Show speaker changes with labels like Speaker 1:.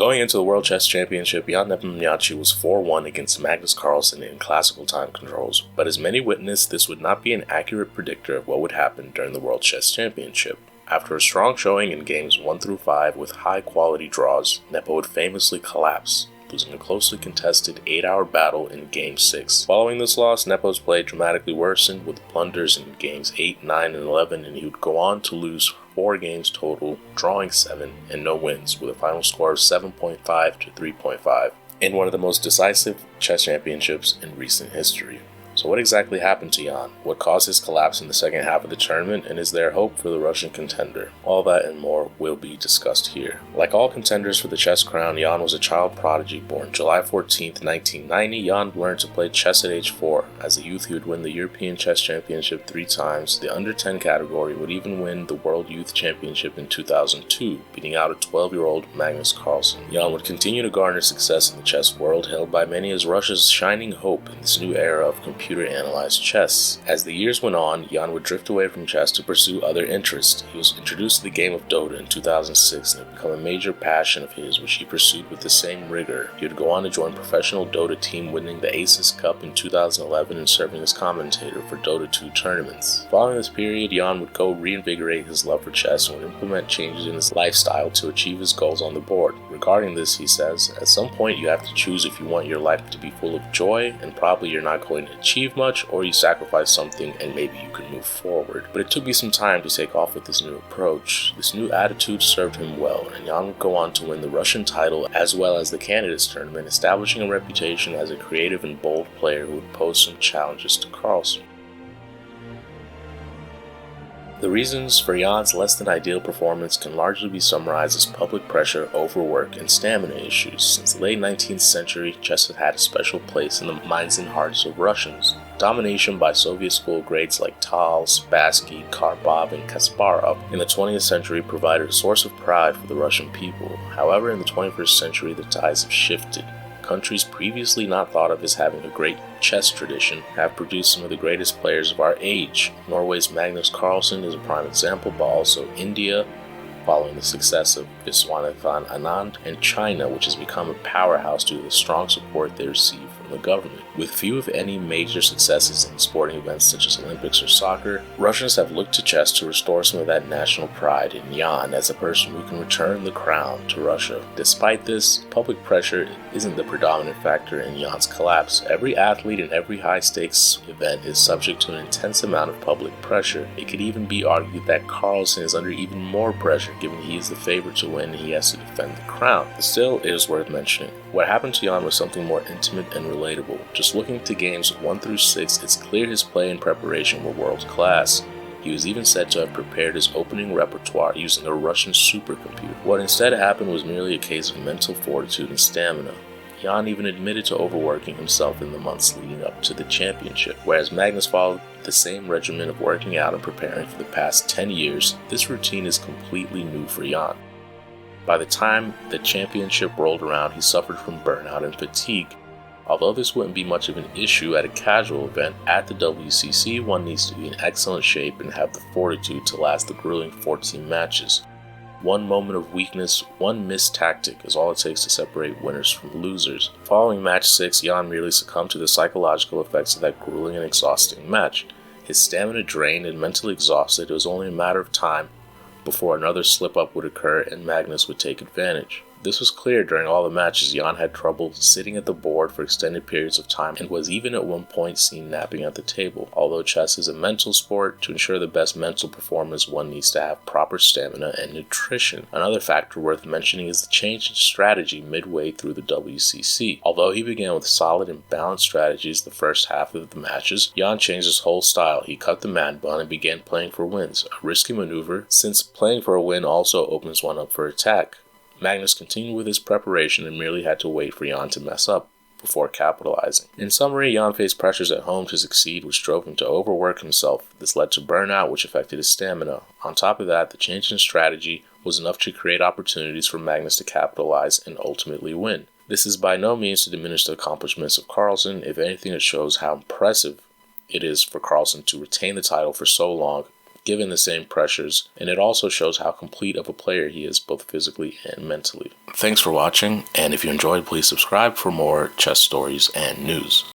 Speaker 1: Going into the World Chess Championship, Ian Nepomniachtchi was 4-1 against Magnus Carlsen in classical time controls, but as many witnessed, this would not be an accurate predictor of what would happen during the World Chess Championship. After a strong showing in games 1 through 5 with high-quality draws, Nepo would famously collapse, losing a closely contested 8-hour battle in Game 6. Following this loss, Nepo's play dramatically worsened with blunders in Games 8, 9, and 11, and he would go on to lose 4 games total, drawing 7 and no wins, with a final score of 7.5 to 3.5, in one of the most decisive chess championships in recent history. So what exactly happened to Ian? What caused his collapse in the second half of the tournament, and is there hope for the Russian contender? All that and more will be discussed here. Like all contenders for the chess crown, Ian was a child prodigy born July 14, 1990. Ian learned to play chess at age 4. As a youth, he would win the European Chess Championship 3 times, the under 10 category, would even win the World Youth Championship in 2002, beating out a 12-year-old Magnus Carlsen. Ian would continue to garner success in the chess world, hailed by many as Russia's shining hope in this new era of computer-analyzed chess. As the years went on, Ian would drift away from chess to pursue other interests. He was introduced to the game of Dota in 2006 and it became a major passion of his, which he pursued with the same rigor. He would go on to join a professional Dota team, winning the Aces Cup in 2011 and serving as commentator for Dota 2 tournaments. Following this period, Ian would go reinvigorate his love for chess and would implement changes in his lifestyle to achieve his goals on the board. Regarding this, he says, "At some point you have to choose if you want your life to be full of joy, and probably you're not going to achieve much, or you sacrifice something and maybe you can move forward." But it took me some time to take off with this new approach. This new attitude served him well, and Ian would go on to win the Russian title as well as the Candidates Tournament, establishing a reputation as a creative and bold player who would pose some challenges to Carlsen. The reasons for Ian's less than ideal performance can largely be summarized as public pressure, overwork, and stamina issues. Since the late 19th century, chess has had a special place in the minds and hearts of Russians. Domination by Soviet school greats like Tal, Spassky, Karpov, and Kasparov in the 20th century provided a source of pride for the Russian people. However, in the 21st century, the tides have shifted. Countries previously not thought of as having a great chess tradition have produced some of the greatest players of our age. Norway's Magnus Carlsen is a prime example, but also India, following the success of Viswanathan Anand, and China, which has become a powerhouse due to the strong support they receive from the government. With few if any major successes in sporting events such as Olympics or soccer, Russians have looked to chess to restore some of that national pride in Ian as a person who can return the crown to Russia. Despite this, public pressure isn't the predominant factor in Ian's collapse. Every athlete in every high-stakes event is subject to an intense amount of public pressure. It could even be argued that Carlsen is under even more pressure, given he is the favorite to win and he has to defend the crown. But still, it is worth mentioning. What happened to Ian was something more intimate and relatable. Just looking to games 1 through 6, it's clear his play and preparation were world class. He was even said to have prepared his opening repertoire using a Russian supercomputer. What instead happened was merely a case of mental fortitude and stamina. Ian even admitted to overworking himself in the months leading up to the championship. Whereas Magnus followed the same regimen of working out and preparing for the past 10 years, this routine is completely new for Ian. By the time the championship rolled around, he suffered from burnout and fatigue. Although this wouldn't be much of an issue at a casual event, at the WCC one needs to be in excellent shape and have the fortitude to last the grueling 14 matches. One moment of weakness, one missed tactic is all it takes to separate winners from losers. Following match 6, Ian merely succumbed to the psychological effects of that grueling and exhausting match. His stamina drained and mentally exhausted, it was only a matter of time before another slip-up would occur and Magnus would take advantage. This was clear during all the matches. Ian had trouble sitting at the board for extended periods of time and was even at one point seen napping at the table. Although chess is a mental sport, to ensure the best mental performance one needs to have proper stamina and nutrition. Another factor worth mentioning is the change in strategy midway through the WCC. Although he began with solid and balanced strategies the first half of the matches, Ian changed his whole style. He cut the man bun and began playing for wins, a risky maneuver since playing for a win also opens one up for attack. Magnus continued with his preparation and merely had to wait for Ian to mess up before capitalizing. In summary, Ian faced pressures at home to succeed, which drove him to overwork himself. This led to burnout, which affected his stamina. On top of that, the change in strategy was enough to create opportunities for Magnus to capitalize and ultimately win. This is by no means to diminish the accomplishments of Carlsen. If anything, it shows how impressive it is for Carlsen to retain the title for so long, given the same pressures, and it also shows how complete of a player he is both physically and mentally. Thanks for watching, and if you enjoyed, please subscribe for more chess stories and news.